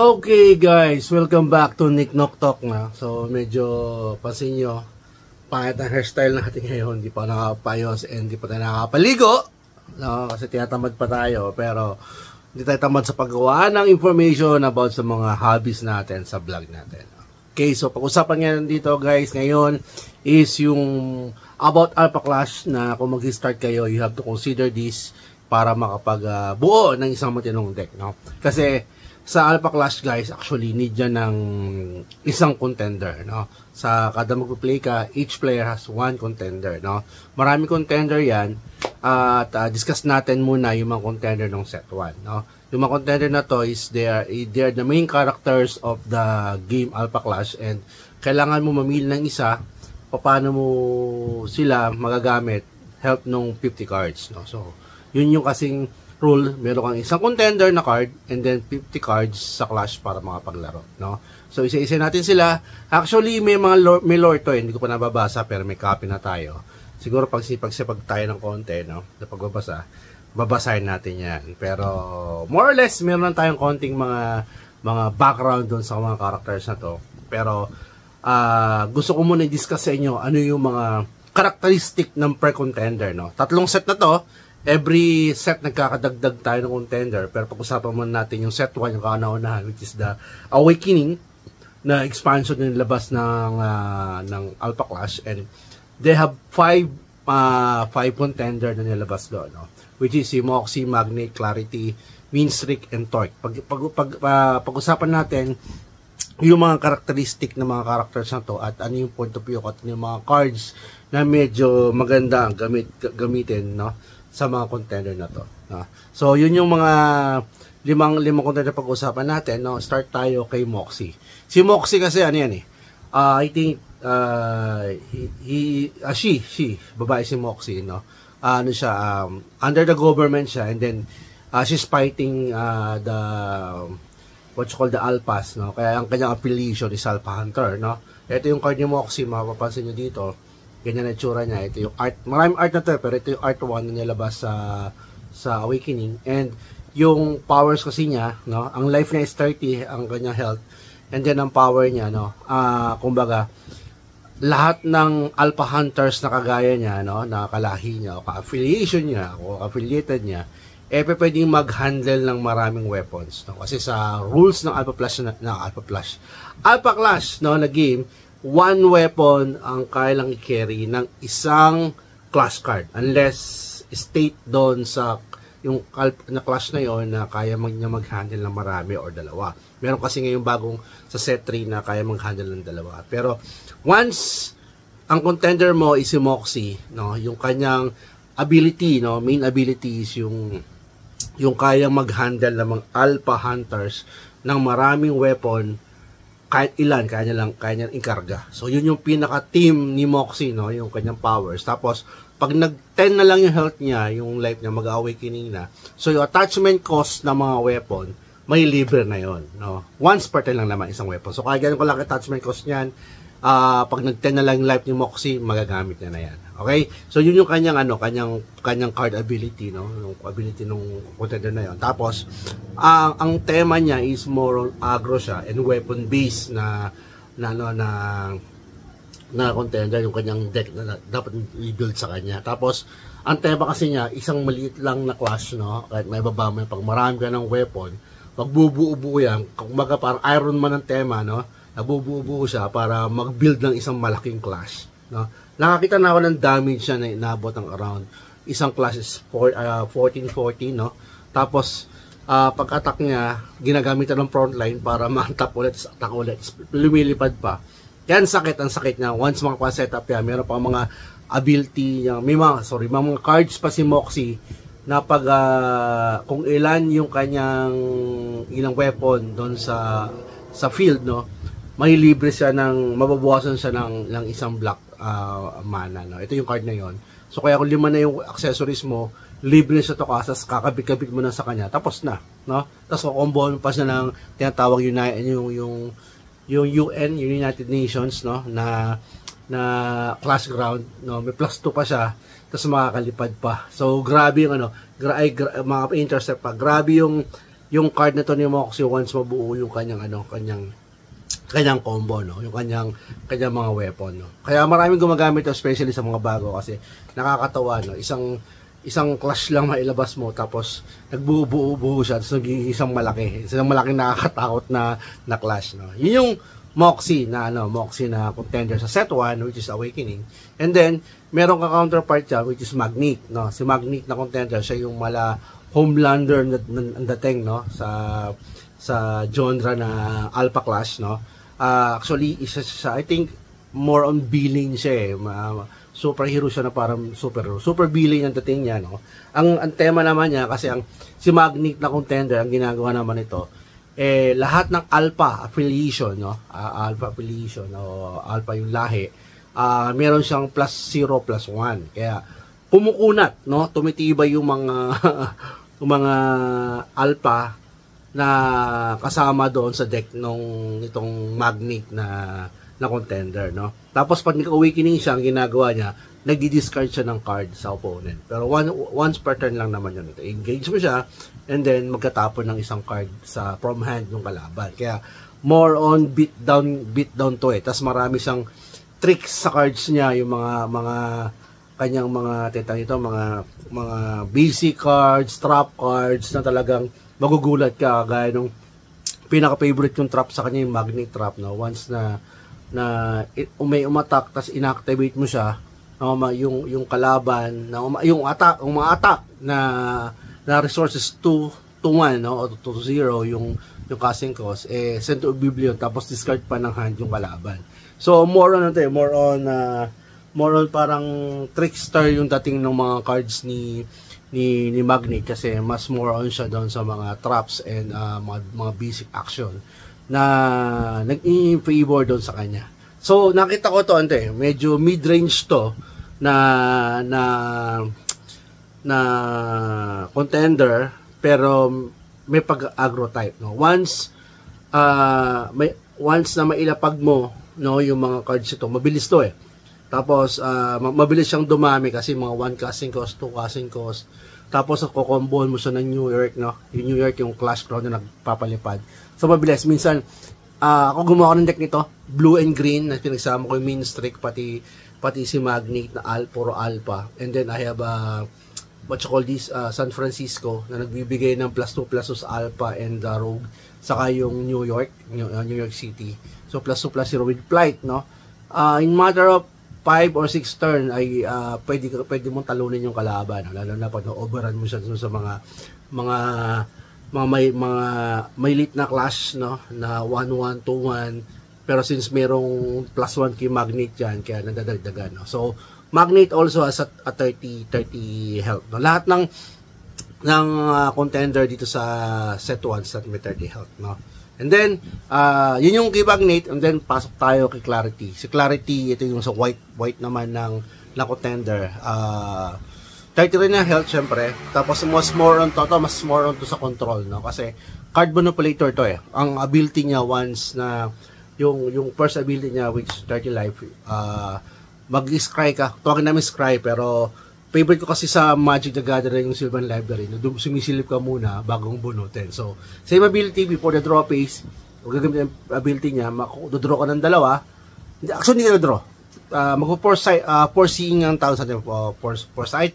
Okay guys, welcome back to Nick Knock Talk na. So medyo pansin nyo, pangit ang hairstyle natin ngayon. Hindi pa nakapayos and hindi pa tayo nakapaligo, no? Kasi tinatamad pa tayo. Pero hindi tayo tamad sa paggawa ng information about sa mga hobbies natin sa vlog natin. Okay, so pag-usapan ngayon dito guys ngayon is yung about Alpha Clash na kung mag-start kayo, you have to consider this para makapag-buo ng isang matinong deck, no? Kasi sa Alpha Clash guys, actually need yan ng isang contender, no? Sa kada magpo-play ka, each player has one contender, no? Maraming contender yan at discuss natin muna yung mga contender ng set 1, no? Yung mga contender na to is they are the main characters of the game Alpha Clash and kailangan mo mamili ng isa paano mo sila magagamit help nung 50 cards, no? So yun yung kasing rule, meron kang isang contender na card and then 50 cards sa Clash para makapaglaro, no? So isa-isa natin sila. Actually may mga may lore to, hindi ko pa nababasa pero may copy na tayo. Siguro pag tayo ng konti, no, na pagbabasa, babasahin natin 'yan. Pero more or less meron lang tayong konting mga background doon sa mga characters na to. Pero gusto ko muna i-discuss sa inyo ano yung mga characteristic ng per contender, no? Tatlong set na to. Every set nagkakadagdag tayo ng contender, pero pag-usapan muna natin yung set 1, yung kauna-unahan, which is the Awakening na expansion na nilabas ng Alpha Clash, and they have 5 contender na nilabas doon, no? Which is si Moxie, Magnet, Clarity, Winstreak, and Torque. Pag-usapan natin yung mga characteristic ng mga characters na to at ano yung point of view at ano yung mga cards na medyo maganda ang gamitin, no, sa mga contender na to, no? So yun yung mga limang contender pag-usapan natin, no? Start tayo kay Moxie. Si Moxie kasi ano yan I think she babae si Moxie, no? Ano siya, under the government siya and then she's fighting the what's called the Alphas, no? Kaya ang kanyang affiliation is Alpha Hunter, no? Ito yung card ni Moxie, mapapansin nyo dito. Ganyan na itsura niya. Ito yung art. Maraming art na to, pero ito yung art 1 na nilabas sa Awakening. And yung powers kasi niya, no? Ang life niya is 30, ang kanyang health. And then ang power niya, no? Kumbaga, lahat ng Alpha Hunters na kagaya niya, no? Na kalahi niya, o ka-affiliation niya, o affiliated niya, pwedeng mag-handle ng maraming weapons, no? Kasi sa rules ng Alpha Clash, no, na game, one weapon ang kailang i-carry ng isang clash card unless state doon sa yung na clash na yon na kaya mag-handle ng marami or dalawa. Meron kasi ngayong bagong sa set 3 na kaya mag-handle ng dalawa. Pero once ang contender mo is si Moxie, no, yung kanyang ability, no, main ability is yung kayang mag-handle ng mga Alpha Hunters ng maraming weapon kahit ilan, kaya niya ikarga. So, yun yung pinaka-team ni Moxie, no? Yung kanyang powers. Tapos, pag nag-10 na lang yung health niya, yung life niya, mag-awakening na. So, yung attachment cost ng mga weapon, may libre na yon, no? Once per 10 lang naman isang weapon. So, kaya ganun ko lang attachment cost niyan. Pag nag-10 na lang yung life ni Moxie, magagamit niya na yan. Okay? So, yun yung kanyang card ability, no? Yung ability ng contender na yon. Tapos, ang tema niya is more on aggro siya and weapon based na contender yung kanyang deck na dapat i-build sa kanya. Tapos, ang tema kasi niya, isang maliit lang na clash, no? Kahit may baba mo, pag marami ka ng weapon, magbubuo-buo yan, kumbaga parang Iron Man ang tema, no? Nabubuo siya para mag-build ng isang malaking clash, no? Nakakita na ako ng damage siya na inabot ng around isang clash is 1440, no? Tapos pag-attack niya ginagamitan ng front line para ma-tap ulit, attack ulit, lumilipad pa. Yan ang sakit niya once maka-setup yan. Meron pa mga ability niya, may mga cards pa si Moxie na pag kung ilan yung kanyang ilang weapon doon sa field, no, may libre siya mababawasan siya ng isang black mana, no? Ito yung card na yon. So kaya kung 5 na yung accessories mo, libre siya to kasas, kakabit-kabit mo na sa kanya, tapos na, no? Tapos combo mo pa siya ng tinatawag yung UN, United Nations, no, na clash ground, no, may +2 pa siya, tapos makakalipad pa. So grabe yung mga intercept pa, grabe yung yung card na to ni Moxie once mabuo yung kanyang combo, no? Yung kanyang mga weapon, no? Kaya maraming gumagamit, especially sa mga bago, kasi nakakatawa, no? Isang clash lang mailabas mo, tapos nagbuo-buo siya, tapos naging isang malaking nakakatakot na clash, no? Yun yung Moxie na contender sa set 1, which is Awakening. And then meron ka counterpart siya, which is Magnet, no? Si Magnet na contender, siya yung Homelander na dating, no, sa genre na Alpha Clash, no. Actually isa siya, I think more on billing siya, superhero siya na parang superhero. Super billing ang dating niya, no. Ang tema naman niya, kasi si Magnet na contender, ang ginagawa naman ito, lahat ng alpha affiliation, no, alpha affiliation o alpha yung lahi, meron siyang +0, +1. Kaya kumukunat, no, tumitibay yung mga alpha na kasama doon sa deck itong Magnet na contender, no. Tapos pag nag-awakening siya, ang ginagawa niya, nagdi-discard siya ng card sa opponent. Pero once per turn lang naman yun. Engage mo siya, and then magkatapon ng isang card from hand yung kalaban. Kaya more on beat down to it. Tapos marami siyang tricks sa cards niya, yung mga kanyang mga basic cards, trap cards na talagang magugulat ka, gaya nung pinaka-favorite yung trap sa kanya, yung Magnet trap, no. Once na may umatak, tapos inactivate mo siya, yung kalaban na yung mga attack na resources 2-1, no, o 2-0 yung casting cost, send to oblivion, tapos discard pa ng hand yung kalaban. So more on parang trickster yung dating ng mga cards ni Magnet, kasi mas more on siya doon sa mga traps and mga basic action na nag-i-favor doon sa kanya. So nakita ko to, medyo mid-range to na contender, pero may pag-aggro type, no. Once na mailapag mo, no, yung mga cards ito, mabilis to, tapos mabilis siyang dumami, kasi mga 1 casting cost, 2 casting cost, tapos kukombohan mo siya ng New York, no. Yung New York, yung Clash Crown na nagpapalipad, so mabilis. Minsan ako gumawa ng deck nito, blue and green, na pinagsama ko yung main streak, pati si Magnet na puro alpha, and then I have what you call this, San Francisco, na nagbibigay ng +2/+2 alpha and rogue, saka yung New York City, so +2/+0 with flight, no. In matter of 5 or 6 turn ay pwede mong talunin yung kalaban, no? Lalo na pag na-overrun mo siya sa may late na clash, no, na 1-1, 2-1, pero since merong +1 kay Magnet yan, kaya nadadagdagan, no. So Magnet also has a 30 health, no. Lahat ng contender dito sa set 1 may 30 health, no. And then yun yung kay Magnet, and then pasok tayo kay Clarity. Si Clarity, ito yung sa white naman ng contender. 30 rin na health, syempre. Tapos mas more on to sa control, no, kasi card manipulator to, ang ability niya, once na yung first ability niya, which is 30 life, mag-scry ka. Tawagin namin scry, pero favorite ko kasi sa Magic the Gathering yung Sylvan Library, na sumisilip ka muna bagong bunutin. So same ability, before the draw phase, gagamit ang ability niya, dodraw ka ng dalawa. Actually, hindi ka draw. Magpo-foreseeing ang tao sa atin,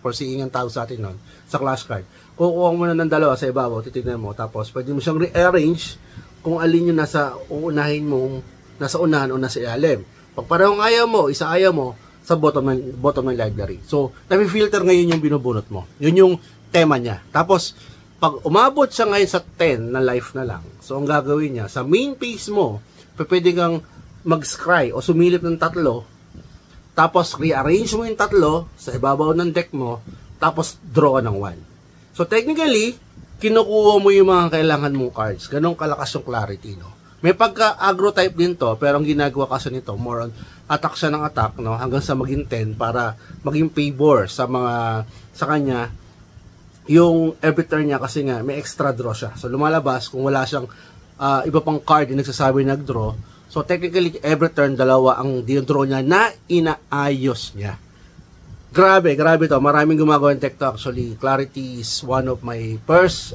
foreseeing ang tao sa atin nun, sa clash card. Kukuha mo na ng dalawa sa ibabaw, titignan mo, tapos pwede mo siyang re-arrange kung alin yung nasa uunahin mong, nasa unahan o nasa ilalim. Pag parehong ayaw mo, isa ayaw mo, sa bottom ng library. So, napi-filter ngayon yung binubunot mo. Yun yung tema niya. Tapos, pag umabot siya ngayon sa 10 na life na lang, so ang gagawin niya, sa main phase mo, pwede kang mag-scry o sumilip ng 3, tapos rearrange mo yung 3 sa ibabaw ng deck mo, tapos draw ka ng 1. So, technically, kinukuha mo yung mga kailangan mong cards. Ganong kalakas yung Clarity, no? May pagka-aggro type din to, pero ang ginagawa kasi nito, more on attack siya ng attack, no, hanggang sa maging 10 para maging favor sa kanya yung every turn niya, kasi nga may extra draw siya. So lumalabas kung wala siyang iba pang card yung nagsasabi nag-draw. So technically every turn dalawa ang din-draw niya na inaayos niya. Grabe to. Maraming gumagawa ng tech to actually. Clarity is one of my first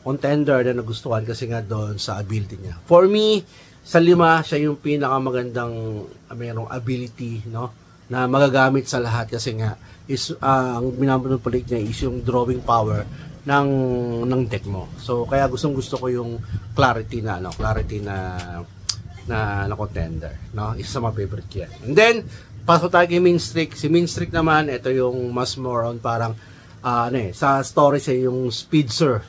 contender na nagustuhan kasi nga doon sa ability niya. For me, sa 5, siya yung pinakamagandang mayroong ability, no, na magagamit sa lahat kasi nga is ang minamanipulit niya is yung drawing power ng deck mo. So kaya gusto ko yung clarity na contender, no? Isa sa mga favorite yan. And then pasok tayo kay Minstreak. Si Minstreak naman, ito yung mas more on parang sa story siya yung speedster,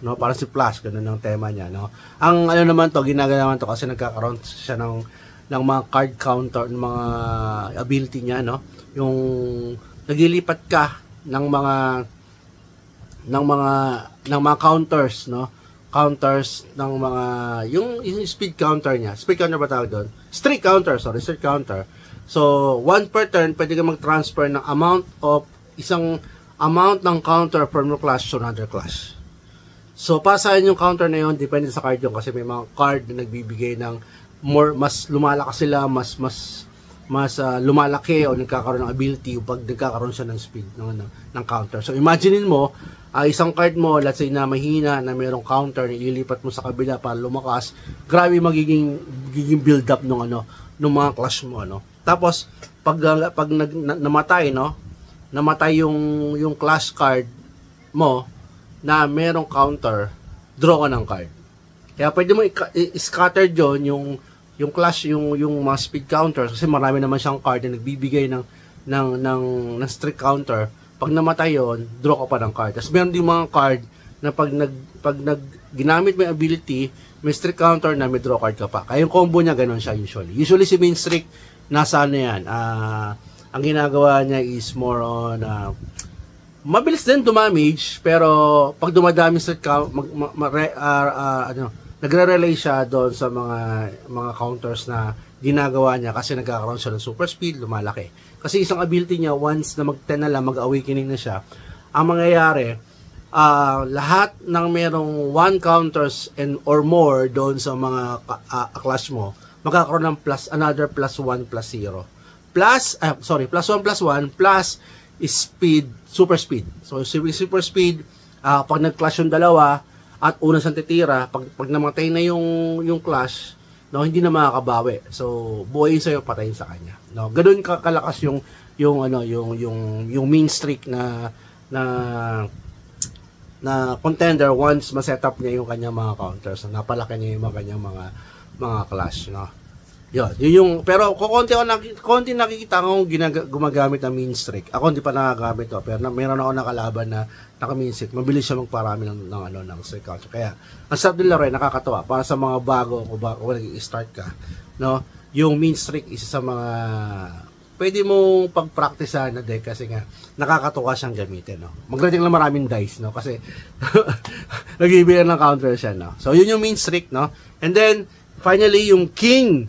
no? Parang si Flash, ganun ang tema niya, no? Ang naman to, ginagawa naman to kasi nagkakaroon siya ng mga card counter, ng mga ability niya, no? Yung naglilipat ka ng mga counters, no? Counters ng mga yung speed counter niya. Speed counter ba tawag doon? Street counter. So, 1 per turn, pwede ka mag-transfer ng isang amount ng counter from your class to another class. So, pasahin yung counter na yun, depende sa card yun kasi may mga card na nagbibigay ng mas lumalakas sila, mas lumalaki o nagkakaroon ng ability pag nagkakaroon siya ng speed ng counter. So, imaginein mo, isang card mo, let's say na mahina, na mayroong counter, na ililipat mo sa kabila para lumakas, grabe magiging build up ng mga clash mo, Tapos, pag namatay, namatay yung clash card mo na merong counter, draw ka ng card. Kaya pwede mo i-scatter dyon yung clash, yung mga speed counter kasi marami naman siyang card na nagbibigay ng strict counter. Pag namatay yon, draw ka pa ng card. Tapos meron din mga card na pag ginamit mo yung ability, may strict counter na may draw card ka pa. Kaya yung combo niya, ganun siya usually. Usually si Minstreak, nasa yan. Ang ginagawa niya is more on mabilis din dumamage, pero pag dumadami sa nagre-relay siya doon sa mga counters na ginagawa niya kasi nagkakaroon siya ng super speed, lumalaki. Kasi isang ability niya, once na mag-10 na lang, mag-awakening na siya, ang mangyayari, lahat ng merong 1 counters or more doon sa mga clash mo, magkakaroon ng another +1 +0. +1 +1 plus speed, super speed. So, super speed, pag nag-clash yung dalawa, at unang siyang titira, pag namatay na yung clash, hindi na makakabawi. So, buhayin sa'yo, patayin sa kanya. Ganun kalakas yung Minstreak na contender once ma-set up niya yung kanyang mga counters. Napalaki niya yung kanyang mga clash, pero konti nakikita ko gumagamit ng Minstreak. Ako hindi pa nagagamit to, pero meron ako nakalaban na naka-Minstreak. Mabilis siya magparami ng streak counter. Kaya ang sarap din laro, nakakatawa para sa mga bago kung nag-start ka, yung Minstreak isa sa mga pwede mong pag-practicean na deck kasi nga nakakatuwa siyang gamitin, Mag-rating lang maraming dice, kasi nag-ibigay ng counter siya, So yun yung Minstreak, And then finally yung king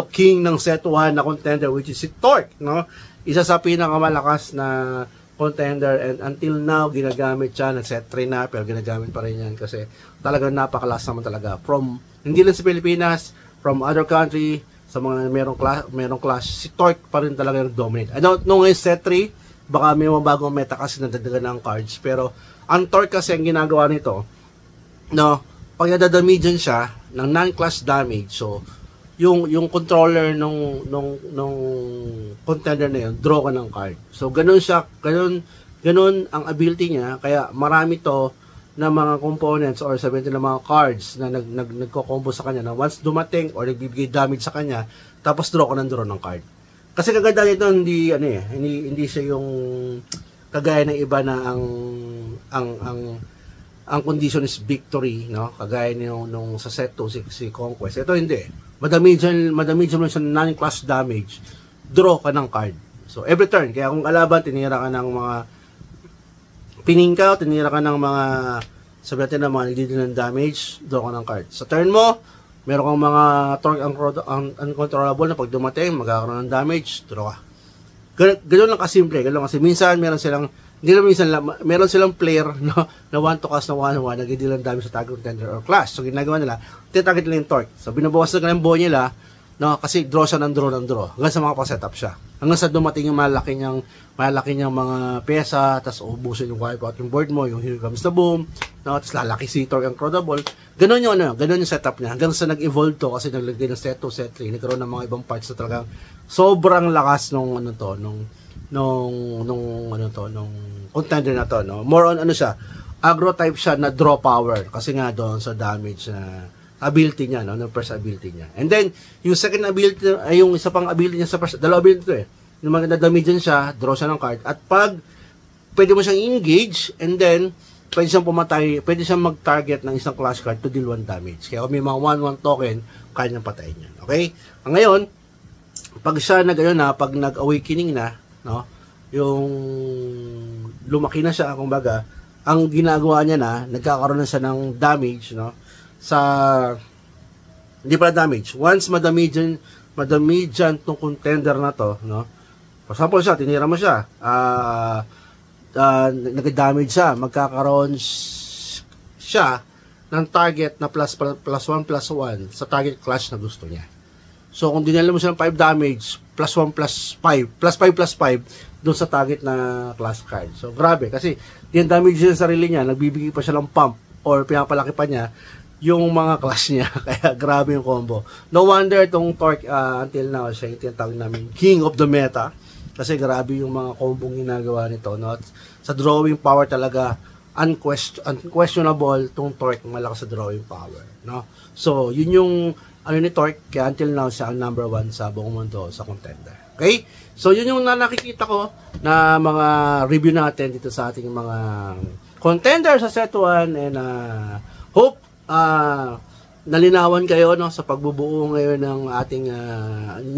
king ng set 1 na contender, which is si Torque, Isa sa pinakamalakas na contender, and until now ginagamit siya, nag-set 3 na, pero ginagamit pa rin yan kasi talagang napakalas naman talaga. Hindi lang sa Pilipinas, from other country, sa mga merong clash, si Torque pa rin talaga yung dominate. I don't know ngayon set 3, baka may mga bagong meta kasi nadagdagan ng cards, pero ang Torque kasi ang ginagawa nito, pag nadadamigan siya ng non-clash damage, so yung controller nung contender na yun, draw ka ng card. So ganun ang ability niya, kaya marami to na mga components or sabihin na mga cards na nagko-combo sa kanya na once dumating or nagbibigay damage sa kanya, tapos draw ng card. Kasi kaganda nito hindi siya yung kagaya ng iba na ang condition is victory, kagaya nung sa set 2 si Conquest. Ito hindi. Madamage mo sa non-clash damage, draw ka ng card. So every turn, kaya kung kalaban tinira ka ng mga tinira ka ng mga sabi natin na mga nagdidin ng damage, draw ka ng card. Sa turn mo, meron kang mga Torque uncontrollable na pag dumating, magkakaroon ng damage, draw ka. Ganun lang kasimple. Kasi minsan meron silang player na 1 to cast na 1-1, nagdidilang damage sa target contender or clash. So ginagawa nila, titarget nila yung Torque. So binubawas na yung buo nila no? Kasi draw siya ng draw. Hanggang sa makapa-setup siya. Hanggang sa dumating yung malaki niyang mga pyesa, tapos ubusin yung wipeout yung board mo, yung Here Comes the Boom, no? Tapos lalaki si Torque ang Crowdable. Ganon yung setup niya. Hanggang sa nag-evolve to, kasi naglagay ng set 2, set 3, nagkaroon ng mga ibang parts na talagang sobrang lakas nung contender na to, no? More on agro type siya na draw power, kasi nga doon sa damage na ability niya, no? Yung first ability niya. And then, yung second ability, ay yung isa pang ability niya sa first, dalawa ability to Yung maganda damage siya, draw siya ng card, at pag pwede mo siyang engage, and then, pwede siyang pumatay, pwede siyang mag-target ng isang clash card to deal 1 damage. Kaya kung may mga 1/1 token, kaya niyang patayin yan. Okay? Ngayon, pag siya pag nag-awakening na, no? Yung lumaki na siya, kumbaga, ang ginagawa niya na, nagkakaroon na siya ng damage, no? Hindi pala damage. Once madamagean tong contender na to, no? For example siya, tinira mo siya, nag-damage siya, magkakaroon siya ng target na +1/+1 sa target clash na gusto niya. So, kung dinala mo siya ng 5 damage, +1/+5, +5/+5, doon sa target na class card. So, grabe, kasi yung damage niya sa sarili niya, nagbibigay pa siya ng pump, or pinapalaki pa niya, yung mga class niya. Kaya grabe yung combo. No wonder itong Torque until now siya yung tinatawag namin King of the Meta, kasi grabe yung mga combong ginagawa nito, no? Sa drawing power talaga unquestionable tong Torque, malakas sa drawing power, no? So yun yung ni Torque, kaya until now siya ang number 1 sa buong mundo sa contender. Okay? So yun yung nakikita ko na mga review natin dito sa ating mga contender sa set 1, and hope nalinawan kayo, no, sa pagbubuo ngayon ng ating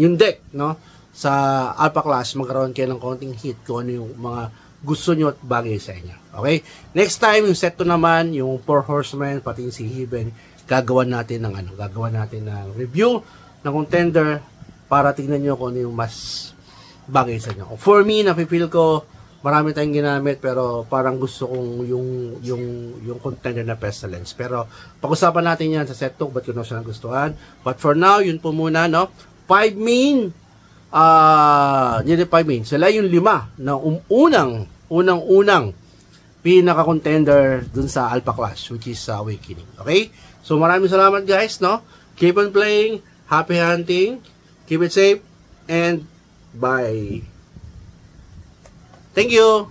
yung deck, no, sa Alpha Class. Magkaroon kayo ng konting hit kung ano yung mga gusto nyo at bagay sa inyo. Okay? Next time, yung set 2 naman, yung 4 Horsemen, pati yung si Heben, gagawan natin ng review ng contender para tingnan nyo kung ano yung mas bagay sa inyo. For me, napipil ko marami tayong ginamit, pero parang gusto kong yung contender na Pestilence. Pero pag-usapan natin yan sa set 2, ba't ko na siya nagustuhan. But for now, yun po muna, no? 5 main, hindi 5 main. Sila yung 5 na unang pinaka-contender dun sa Alpha Clash, which is Awakening. Okay? So maraming salamat guys, no? Keep on playing, happy hunting, keep it safe, and bye. Thank you.